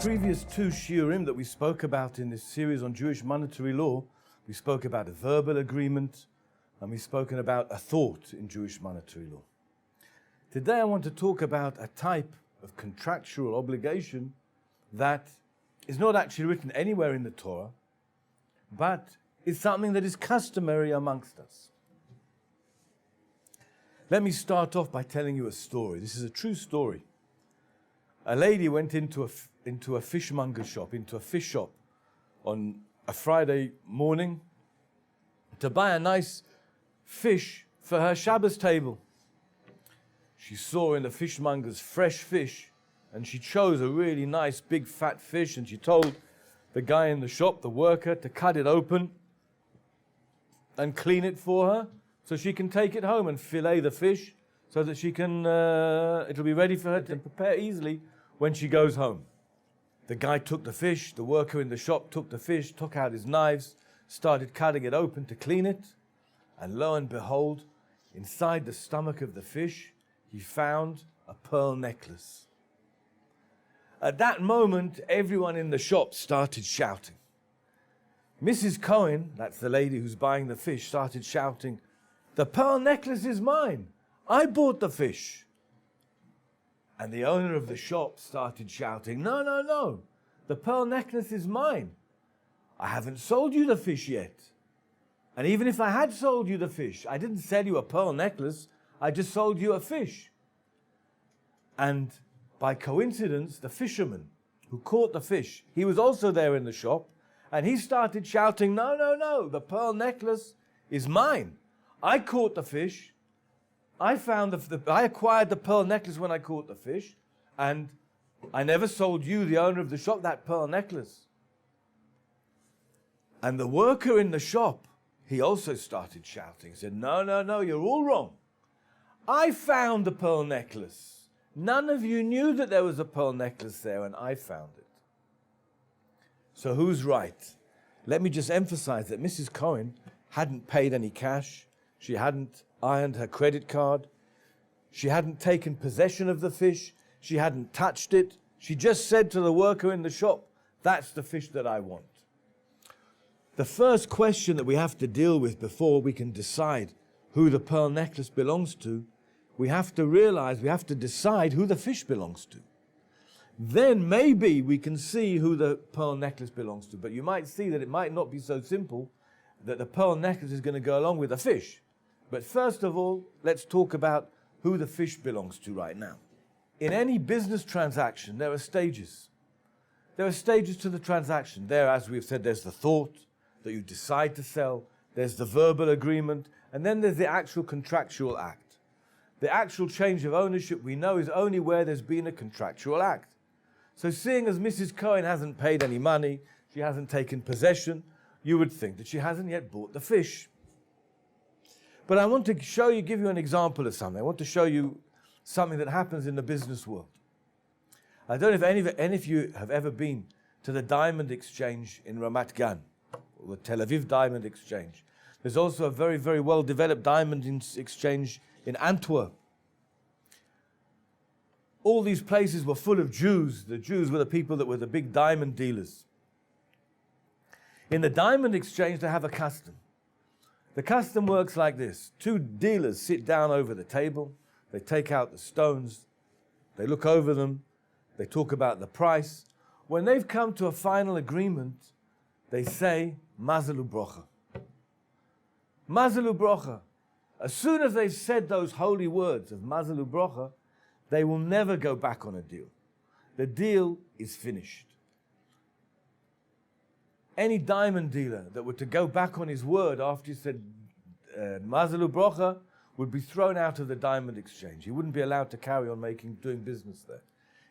previous two shiurim that we spoke about in this series on Jewish monetary law, we spoke about a verbal agreement and we've spoken about a thought in Jewish monetary law. Today I want to talk about a type of contractual obligation that is not actually written anywhere in the Torah, but is something that is customary amongst us. Let me start off by telling you a story. This is a true story. A lady went into a fishmonger shop, into a fish shop on a Friday morning to buy a nice fish for her Shabbos table. She saw in the fishmonger's fresh fish and she chose a really nice big fat fish, and she told the guy in the shop, the worker, to cut it open and clean it for her so she can take it home and fillet the fish so that she can, it'll be ready for her to prepare easily when she goes home. The guy took the fish, the worker in the shop took the fish, took out his knives, started cutting it open to clean it, and lo and behold, inside the stomach of the fish, he found a pearl necklace. At that moment, everyone in the shop started shouting. Mrs. Cohen, that's the lady who's buying the fish, started shouting, "The pearl necklace is mine. I bought the fish." And the owner of the shop started shouting, "No, no, no. The pearl necklace is mine. I haven't sold you the fish yet. And even if I had sold you the fish, I didn't sell you a pearl necklace. I just sold you a fish." And by coincidence, the fisherman who caught the fish, he was also there in the shop, and he started shouting, "No, no, no. The pearl necklace is mine. I caught the fish. I acquired the pearl necklace when I caught the fish, and I never sold you, the owner of the shop, that pearl necklace." And the worker in the shop, he also started shouting. He said, "No, no, no, you're all wrong. I found the pearl necklace. None of you knew that there was a pearl necklace there, and I found it." So who's right? Let me just emphasize that Mrs. Cohen hadn't paid any cash. She hadn't ironed her credit card. She hadn't taken possession of the fish. She hadn't touched it. She just said to the worker in the shop, "That's the fish that I want." The first question that we have to deal with before we can decide who the pearl necklace belongs to, we have to realize, we have to decide who the fish belongs to. Then maybe we can see who the pearl necklace belongs to. But you might see that it might not be so simple that the pearl necklace is going to go along with the fish. But first of all, let's talk about who the fish belongs to right now. In any business transaction, there are stages. There are stages to the transaction. There, as we've said, there's the thought that you decide to sell. There's the verbal agreement. And then there's the actual contractual act. The actual change of ownership, we know, is only where there's been a contractual act. So seeing as Mrs. Cohen hasn't paid any money, she hasn't taken possession, you would think that she hasn't yet bought the fish. But I want to give you an example of something. I want to show you something that happens in the business world. I don't know if any of you have ever been to the Diamond Exchange in Ramat Gan, or the Tel Aviv Diamond Exchange. There's also a very, very well-developed diamond exchange in Antwerp. All these places were full of Jews. The Jews were the people that were the big diamond dealers. In the Diamond Exchange, they have a custom. The custom works like this. Two dealers sit down over the table. They take out the stones. They look over them. They talk about the price. When they've come to a final agreement, they say, "Mazel u'brocha." Mazel u'brocha. As soon as they've said those holy words of Mazel u'brocha, they will never go back on a deal. The deal is finished. Any diamond dealer that were to go back on his word after he said Mazel u'brocha would be thrown out of the Diamond Exchange. He wouldn't be allowed to carry on doing business there.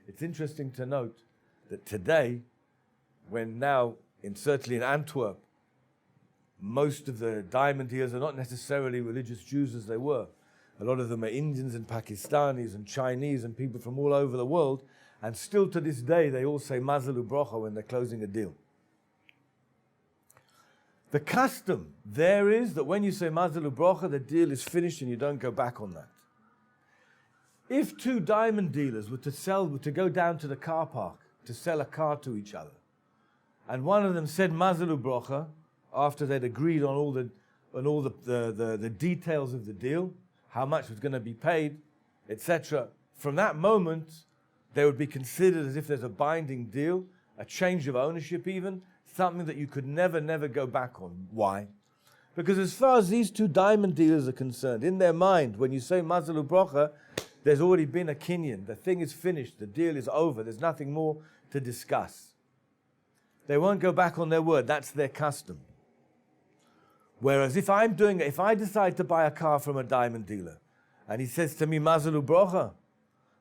It's interesting to note that today, when now, certainly in Antwerp, most of the diamond dealers are not necessarily religious Jews as they were. A lot of them are Indians and Pakistanis and Chinese and people from all over the world, and still to this day they all say Mazel u'brocha when they're closing a deal. The custom there is that when you say Mazel u'brocha, the deal is finished and you don't go back on that. If two diamond dealers were to go down to the car park to sell a car to each other. And one of them said Mazel Ubrocha after they'd agreed on all the details of the deal, how much was going to be paid, etc. From that moment, they would be considered as if there's a binding deal, a change of ownership even, something that you could never go back on. Why? Because as far as these two diamond dealers are concerned, in their mind, when you say Mazel Ubrocha, there's already been a kinyan. The thing is finished. The deal is over. There's nothing more to discuss. They won't go back on their word. That's their custom. Whereas if I decide to buy a car from a diamond dealer, and he says to me, Mazel Ubrocha,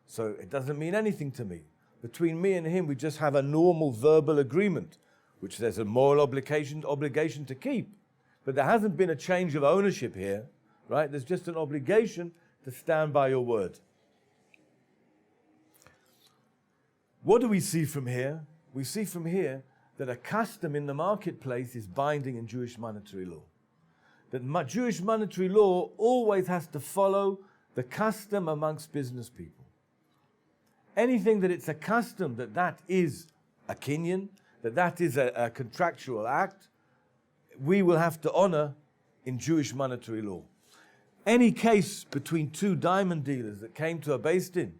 so it doesn't mean anything to me. Between me and him, we just have a normal verbal agreement, which there's a moral obligation to keep. But there hasn't been a change of ownership here, right? There's just an obligation to stand by your word. What do we see from here? We see from here that a custom in the marketplace is binding in Jewish monetary law. That Jewish monetary law always has to follow the custom amongst business people. Anything that it's a custom, that is a kinyan, that is a contractual act, we will have to honor in Jewish monetary law. Any case between two diamond dealers that came to a Beis Din,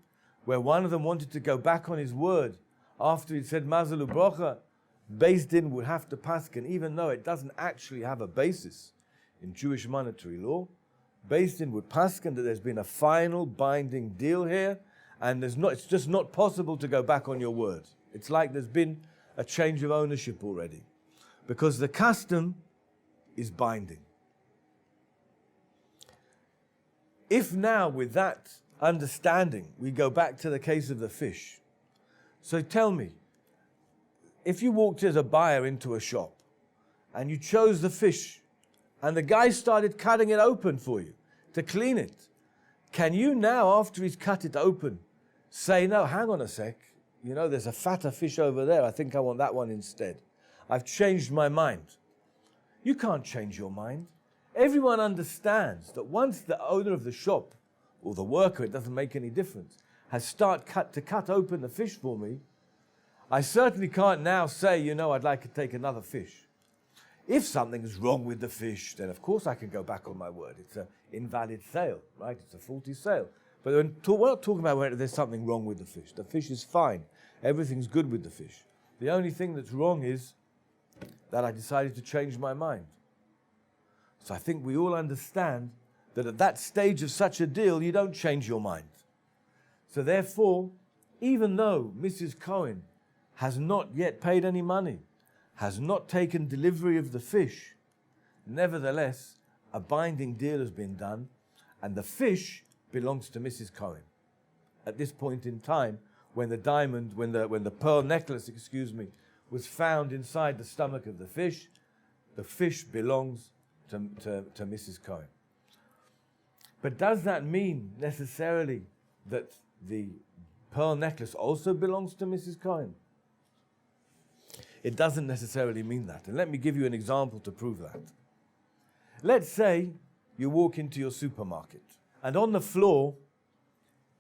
where one of them wanted to go back on his word after he said Mazel Ubrocha, Beis Din would have to paskin, even though it doesn't actually have a basis in Jewish monetary law. Beis Din would paskin that there's been a final binding deal here, and it's just not possible to go back on your word. It's like there's been a change of ownership already, because the custom is binding. If now, with that understanding, we go back to the case of the fish. So tell me, if you walked as a buyer into a shop and you chose the fish and the guy started cutting it open for you to clean it, can you now, after he's cut it open, say, no, hang on a sec, there's a fatter fish over there, I think I want that one instead. I've changed my mind. You can't change your mind. Everyone understands that once the owner of the shop, or the worker, it doesn't make any difference, has to cut open the fish for me, I certainly can't now say, I'd like to take another fish. If something's wrong with the fish, then of course I can go back on my word. It's an invalid sale, right? It's a faulty sale. But we're not talking about whether there's something wrong with the fish. The fish is fine. Everything's good with the fish. The only thing that's wrong is that I decided to change my mind. So I think we all understand that at that stage of such a deal, you don't change your mind. So therefore, even though Mrs. Cohen has not yet paid any money, has not taken delivery of the fish, nevertheless, a binding deal has been done, and the fish belongs to Mrs. Cohen. At this point in time, when the pearl necklace, was found inside the stomach of the fish belongs to Mrs. Cohen. But does that mean necessarily that the pearl necklace also belongs to Mrs. Cohen? It doesn't necessarily mean that. And let me give you an example to prove that. Let's say you walk into your supermarket, and on the floor,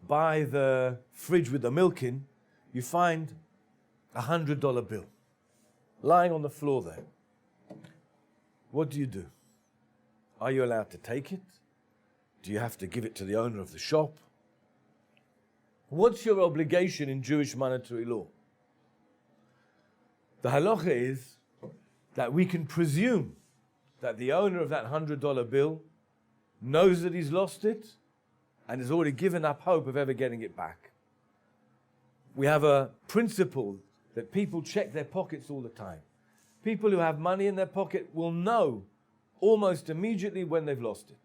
by the fridge with the milk in, you find a $100 bill lying on the floor there. What do? Are you allowed to take it? Do you have to give it to the owner of the shop? What's your obligation in Jewish monetary law? The halacha is that we can presume that the owner of that $100 bill knows that he's lost it and has already given up hope of ever getting it back. We have a principle that people check their pockets all the time. People who have money in their pocket will know almost immediately when they've lost it.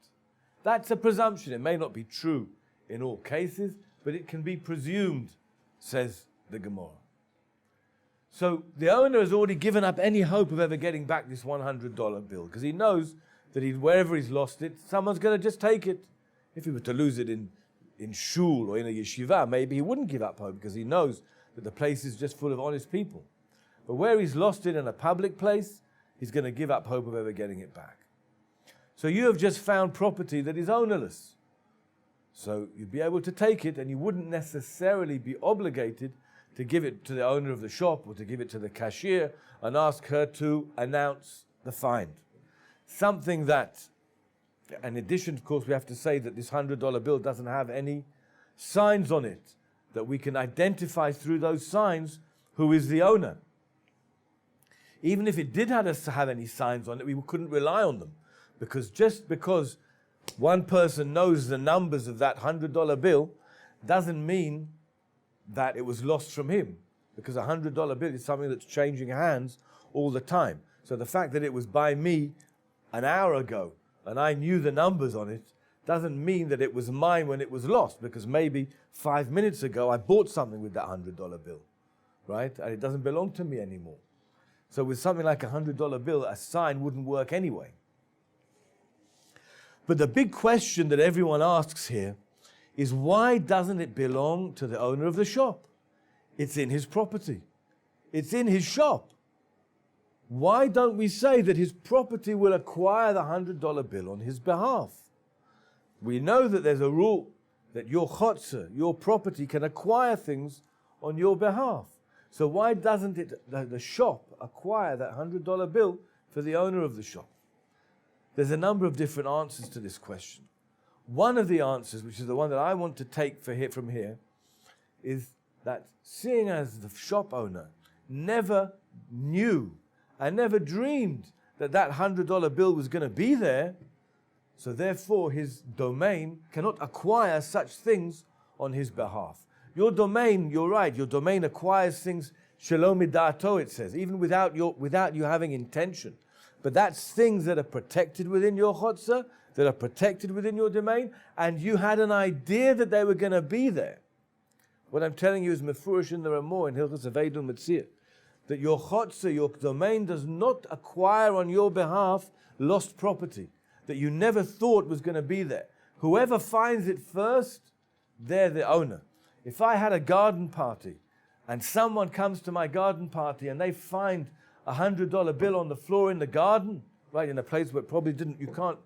That's a presumption. It may not be true in all cases, but it can be presumed, says the Gemara. So the owner has already given up any hope of ever getting back this $100 bill because he knows that wherever he's lost it, someone's going to just take it. If he were to lose it in shul or in a yeshiva, maybe he wouldn't give up hope because he knows that the place is just full of honest people. But where he's lost it in a public place, he's going to give up hope of ever getting it back. So you have just found property that is ownerless. So you'd be able to take it and you wouldn't necessarily be obligated to give it to the owner of the shop or to give it to the cashier and ask her to announce the find. Something that, in addition, of course, we have to say that this $100 bill doesn't have any signs on it, that we can identify through those signs who is the owner. Even if it did have any signs on it, we couldn't rely on them, because just because one person knows the numbers of that $100 bill doesn't mean that it was lost from him, because a $100 bill is something that's changing hands all the time. So the fact that it was by me an hour ago and I knew the numbers on it doesn't mean that it was mine when it was lost, because maybe 5 minutes ago I bought something with that $100 bill, right? And it doesn't belong to me anymore. So with something like a $100 bill, a sign wouldn't work anyway. But the big question that everyone asks here is, why doesn't it belong to the owner of the shop? It's in his property. It's in his shop. Why don't we say that his property will acquire the $100 bill on his behalf? We know that there's a rule that your chotzer, your property, can acquire things on your behalf. So why doesn't the shop acquire that $100 bill for the owner of the shop? There's a number of different answers to this question. One of the answers, which is the one that I want to take from here, is that seeing as the shop owner never knew and never dreamed that that $100 bill was going to be there, so therefore his domain cannot acquire such things on his behalf. Your domain, you're right, your domain acquires things shalom midato, it says, even without you having intention. But that's things that are protected within your chotzer, that are protected within your domain, and you had an idea that they were going to be there. What I'm telling you is mefurish in the Ramah in Hilchos Aveidul Metzir, that your chotzer, your domain, does not acquire on your behalf lost property that you never thought was going to be there. Whoever finds it first, they're the owner. If I had a garden party and someone comes to my garden party and they find a $100 bill on the floor in the garden, right, in a place where it probably you can't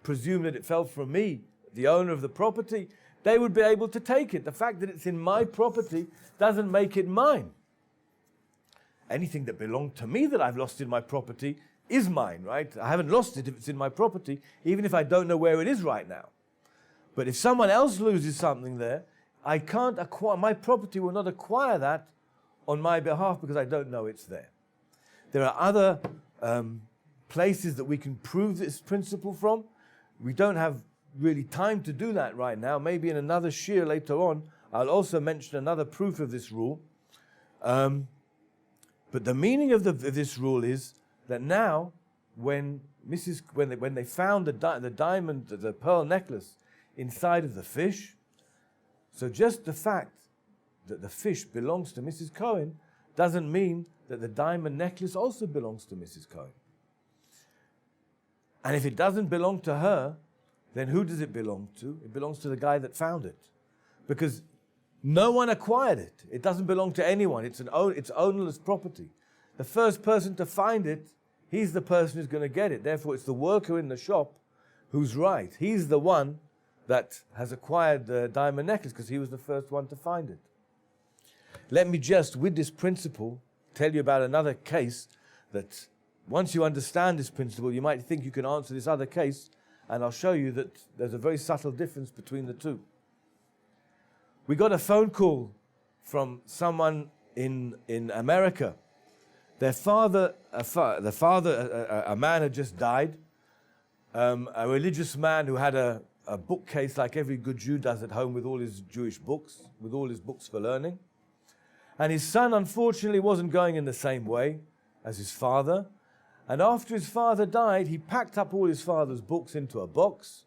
presume that it fell from me, the owner of the property, they would be able to take it. The fact that it's in my property doesn't make it mine. Anything that belonged to me that I've lost in my property is mine, right? I haven't lost it if it's in my property, even if I don't know where it is right now. But if someone else loses something there, I can't acquire, my property will not acquire that on my behalf because I don't know it's there. There are other places that we can prove this principle from. We don't have really time to do that right now. Maybe in another shir later on, I'll also mention another proof of this rule. But the meaning of this rule is that now, when they found the diamond, the pearl necklace inside of the fish, so just the fact that the fish belongs to Mrs. Cohen doesn't mean that the diamond necklace also belongs to Mrs. Cohen. And if it doesn't belong to her, then who does it belong to? It belongs to the guy that found it. Because no one acquired it. It doesn't belong to anyone. It's ownerless property. The first person to find it, he's the person who's going to get it. Therefore, it's the worker in the shop who's right. He's the one that has acquired the diamond necklace because he was the first one to find it. Let me just, with this principle, tell you about another case that once you understand this principle, you might think you can answer this other case, and I'll show you that there's a very subtle difference between the two. We got a phone call from someone in America. Their father, a man had just died, a religious man who had a bookcase like every good Jew does at home with all his Jewish books, with all his books for learning. And his son, unfortunately, wasn't going in the same way as his father. And after his father died, he packed up all his father's books into a box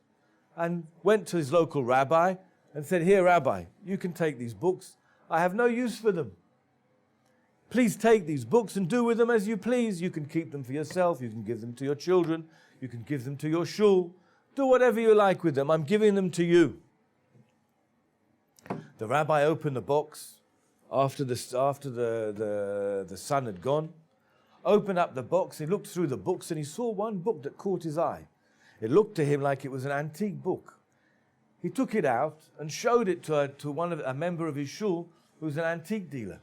and went to his local rabbi and said, "Here, Rabbi, you can take these books. I have no use for them. Please take these books and do with them as you please. You can keep them for yourself. You can give them to your children. You can give them to your shul. Do whatever you like with them. I'm giving them to you." The rabbi opened the box after the son had gone. Opened up the box. He looked through the books and he saw one book that caught his eye. It looked to him like it was an antique book. He took it out and showed it to a member of his shul who's an antique dealer.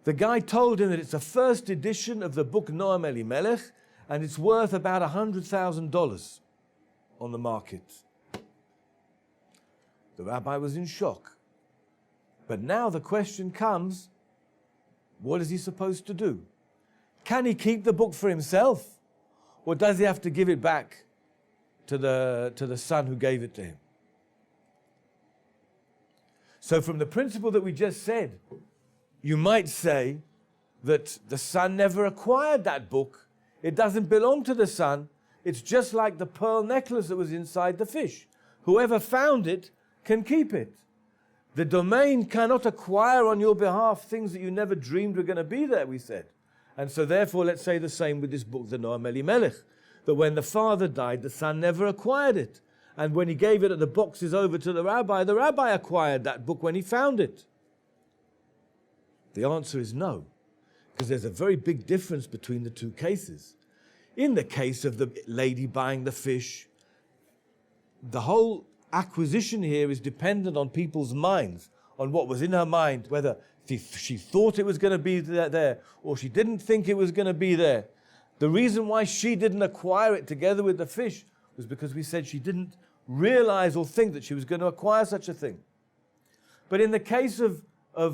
The guy told him that it's a first edition of the book Noam Elimelech, and it's worth about $100,000 on the market. The rabbi was in shock. But now the question comes, what is he supposed to do? Can he keep the book for himself? Or does he have to give it back to the son who gave it to him? So from the principle that we just said, you might say that the son never acquired that book. It doesn't belong to the son. It's just like the pearl necklace that was inside the fish. Whoever found it can keep it. The domain cannot acquire on your behalf things that you never dreamed were going to be there, we said. And so therefore, let's say the same with this book, the Noam Elimelech, that when the father died, the son never acquired it. And when he gave it at the boxes over to the rabbi acquired that book when he found it. The answer is no, because there's a very big difference between the two cases. In the case of the lady buying the fish, the whole acquisition here is dependent on people's minds, on what was in her mind, whether she thought it was going to be there or she didn't think it was going to be there. The reason why she didn't acquire it together with the fish was because we said she didn't realize or think that she was going to acquire such a thing. But in the case of a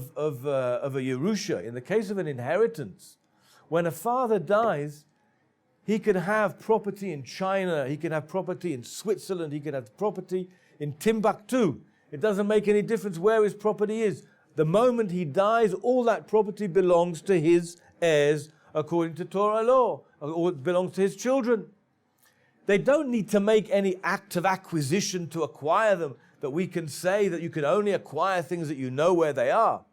Yerusha, in the case of an inheritance, when a father dies, he can have property in China, he can have property in Switzerland, he can have property in Timbuktu. It doesn't make any difference where his property is. The moment he dies, all that property belongs to his heirs according to Torah law, or it belongs to his children. They don't need to make any act of acquisition to acquire them, that we can say that you can only acquire things that you know where they are.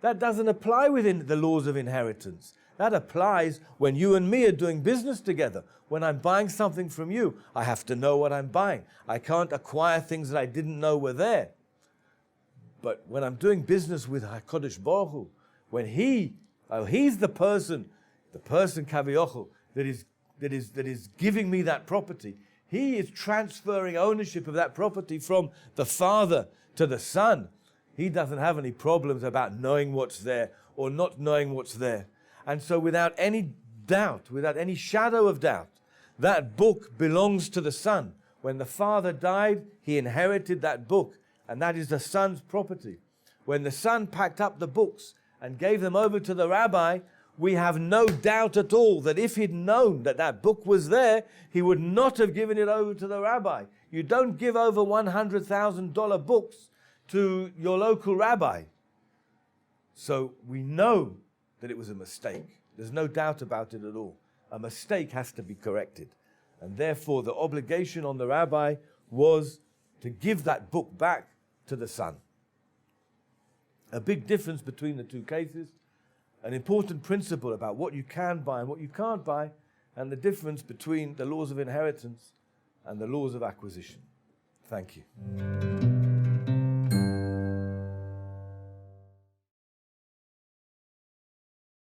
That doesn't apply within the laws of inheritance. That applies when you and me are doing business together. When I'm buying something from you, I have to know what I'm buying. I can't acquire things that I didn't know were there. But when I'm doing business with HaKadosh Baruch Hu, when he's the person Kaviochel, that is giving me that property, he is transferring ownership of that property from the father to the son. He doesn't have any problems about knowing what's there or not knowing what's there. And so without any doubt, without any shadow of doubt, that book belongs to the son. When the father died, he inherited that book, and that is the son's property. When the son packed up the books and gave them over to the rabbi, we have no doubt at all that if he'd known that that book was there, he would not have given it over to the rabbi. You don't give over $100,000 books to your local rabbi. So we know that it was a mistake. There's no doubt about it at all. A mistake has to be corrected. And therefore the obligation on the rabbi was to give that book back to the son. A big difference between the two cases, an important principle about what you can buy and what you can't buy, and the difference between the laws of inheritance and the laws of acquisition. Thank you.